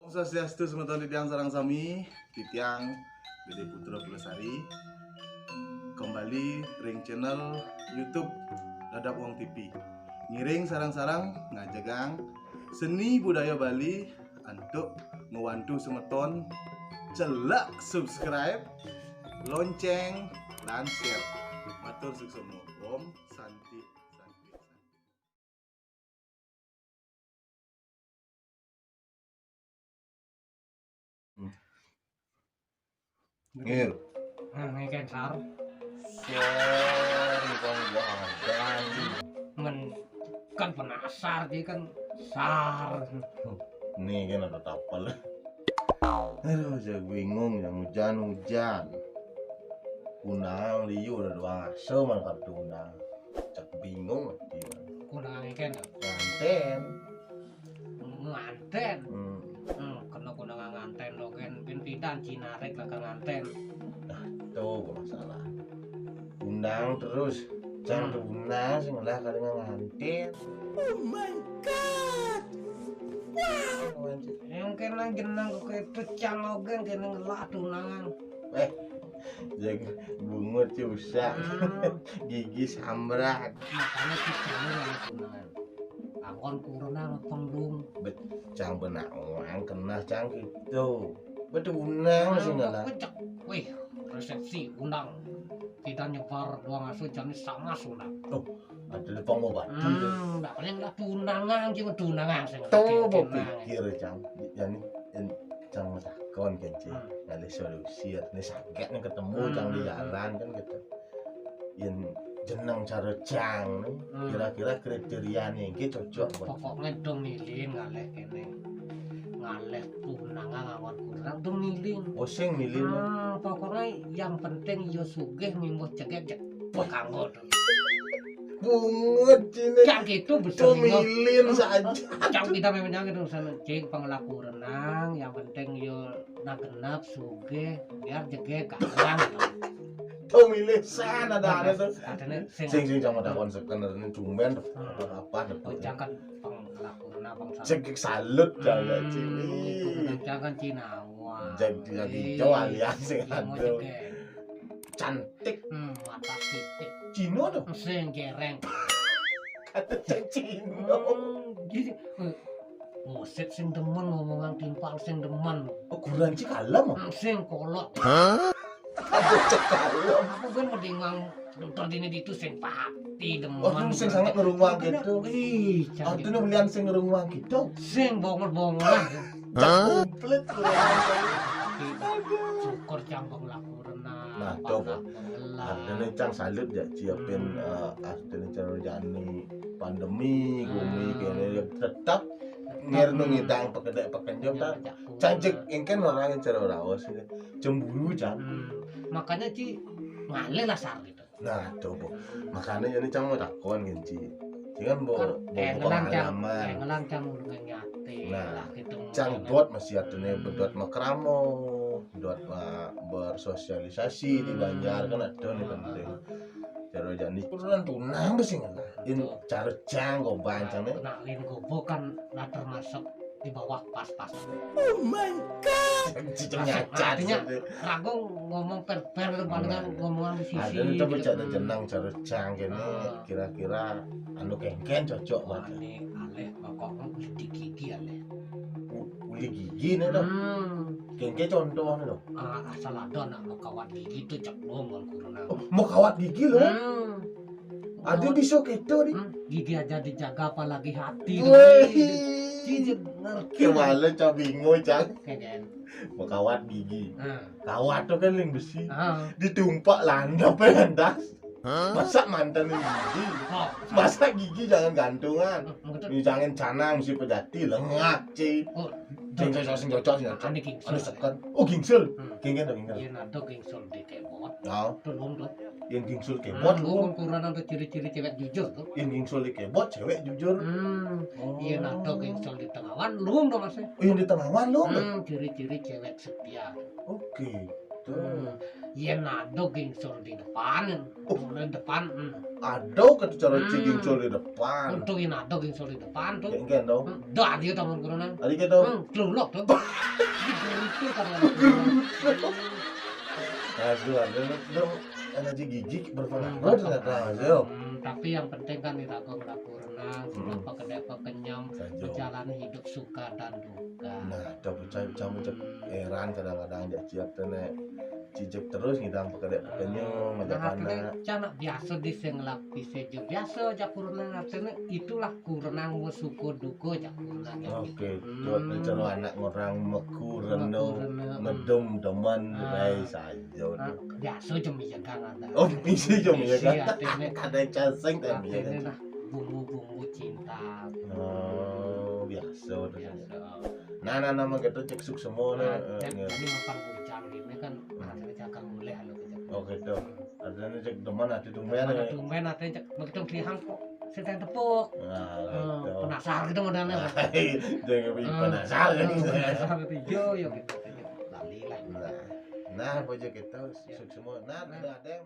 Om Swastiastu semeton titiang sarang sami titiang Gede Putra Pelesari kembali ring channel YouTube Dadap Wong TV ngiring sarang-sarang ngajegang seni budaya Bali untuk ngewantu semeton celak subscribe lonceng dan share matur suksono Om Santi. Ngir. Ngeken sar. Sorry bang wadan. Men kan penasar dia kan sar. Nih kan ada tapal. Aduh, saya bingung yang hujan-hujan. Unang liu udah dua ngaso man kartu unang. Cak bingung dia. Kunang ngeken. Nganten. Nganten. Kena kunang nganten lo kan pinpidan Cina rek lah nganten. Tuh masalah. Undang terus. Jangan unang sih ngalah kali nganten. Oh my god. Wow. Yang kena jenang ke pecang logan kena ngelak tunangan. Jaga bungut susah. Gigi sambrat. Makanya pecang ngelak tunangan. Akon kuruna pengdung. Cang benak orang kena cang gitu. Betul unang sih ngalah. Wih, resepsi undang. Kita nyebar doang asu jam sama sudah. Ada pengobat. Enggak paling enggak tunangan cuma tunangan sing. Tuh pikir cang. Yani cang takon kan cing. Ngalih solusi nih sakit nih ketemu cang di jalan kan gitu. Yang jeneng cara cang nih. Kira-kira kriteria nih gitu cocok buat. Pokoknya dong milih ngalih kene. Ngalih tunangan ngawon kurang dong milih. Oseng milih mah. Pokoknya yang penting yo sugih mimbo cegek kanggo. Bungut cine. Yang gitu besar Milin saja. Yang kita memang gitu sana cing pengelaku renang yang penting yo nagenap sugih biar jegek kanggo. Tuh milih sana ada tuh. Adane Sing cang ada konsekuensi ini cumben apa jangan pengelaku renang bangsa. cekik salut jangan cini. Jangan Cinawa. Jadi cowok alias sing aduh. Cantik Mata titik. Cino tuh. Sing gereng. Kata Cino. Jadi musik sing demen ngomongan timpal sing demen. Oh kurang cik alam. Sing kolot. Ada cek alam. Aku kan mendingan nonton ini itu sing pati demen. Oh itu sing sangat ngerumah gitu. Ih, Oh itu belian sing ngerumah gitu. sing bongol-bongol. Komplit. Syukur campur laku renang. Nah, coba. Artinya cang salut ya siapin artinya cara jani pandemi gumi kayaknya tetap ngerno ngidang pekerjaan tak cancik ingken orang yang cara rawas cemburu cang. Makanya Ci ngalih lah sar gitu. Nah coba makanya ini cang mau takon genci jangan bawa pengalaman Ngelang cang udah nyate. Nah, gitu. cang dot masih artinya berdot makramo dot bersosialisasi di Banjar kan ada nih penting cara jadi kurulan tunang besi ngalah ini cara cang kok bancangnya kenalin gobo kan lah termasuk di bawah pas-pas. oh my god cicing nyacat Artinya ragu ngomong per palingan ngomongan di sisi. ada nih coba cara jenang cara cang gini kira-kira anu kengken cocok banget Ane aleh pokoknya di gigi aleh. uli gigi nih dong kengken contoh nih dong Asal ada anak mau kawat gigi itu cek ngomong kurang. mau kawat gigi loh ada bisa gitu nih Gigi aja dijaga apalagi hati. Gigi ngerti. kemana coba bingung cang Keren. mau kawat gigi kawat tuh kan yang besi ditumpak landap landas masa mantan gigi masa gigi jangan gantungan ini jangan canang si pedati lengak ci sing cocok sing cocok Ane gingsul. anu sekan oh gingsul ginggen tuh gingsul Iya nanti gingsul di kebot. nah Belum tuh. yang gingsul kebot lu Ukuran untuk ciri-ciri cewek jujur tuh. yang gingsul di kebot cewek jujur Iya nanti gingsul di tengawan belum tuh mas. oh yang di tengawan lu Ciri-ciri cewek setia. oke gitu. Iya nado gingsur di depan, di depan. Ada kata cara ciging di depan. Untuk ini nado gingsur di depan tuh. Kayak dong. Dah dia taman corona. Adik kita. Kelulok tuh. Itu karena. Aduh, ada energi gigi berpengaruh ternyata aja. Tapi yang penting kan tidak nggak renang, sudah pakai kenyam, menjalani hidup suka dan duka. Nah, ada bocah-bocah macam heran kadang-kadang dia siap tenek cicik terus ngidang pakai pekenyo macam mana. Cana biasa di senglap bisa juga biasa aja kurang artinya itulah kurang musuko duko aja kurang. Oke, buat cara anak orang mekureno medem deman guys saja. Biasa cuma jaga ada. Oh, bisa cuma ya kan? Artinya Ada casing tapi ya kan. artinya bumbu-bumbu cinta. Oh, biasa. Biasa. Nah, nama kita cek suk semua nih. Jadi makan bujang ini kan rasanya jangan boleh halo kerja. Oh gitu. Adanya cek deman hati tumben Mana ya. tumben nanti cek begitu dihang kok sedang tepuk. Nah, gitu. Penasaran gitu modelnya. Jangan penasaran. Penasaran itu yo gitu. Lali lah. Nah, pojok kita suk semua. Nah, ada yang